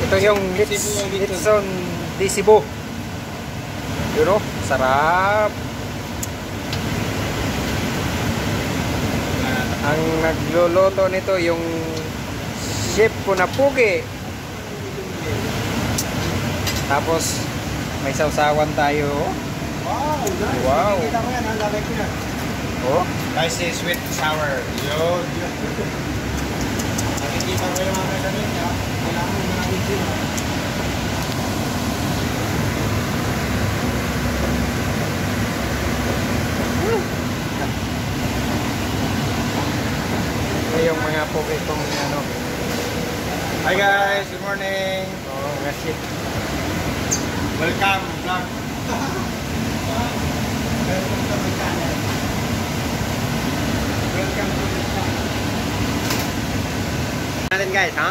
Ito yung Litson di Cebu. Yun o, sarap. Ang nagluluto nito yung chef ko na pugi. Tapos may sausawan tayo. Wow, nice. Wow. Kita mo yan, lalagay ko yan. Oh, Guys, sweet sour. Yun. Nakikita ko yung mga ganun niya. Kailangan mo mga video. yung mga pugi itong ano. Hi guys, good morning. Oh, kasi Welcome vlog. Welcome to the channel. natin guys, ha?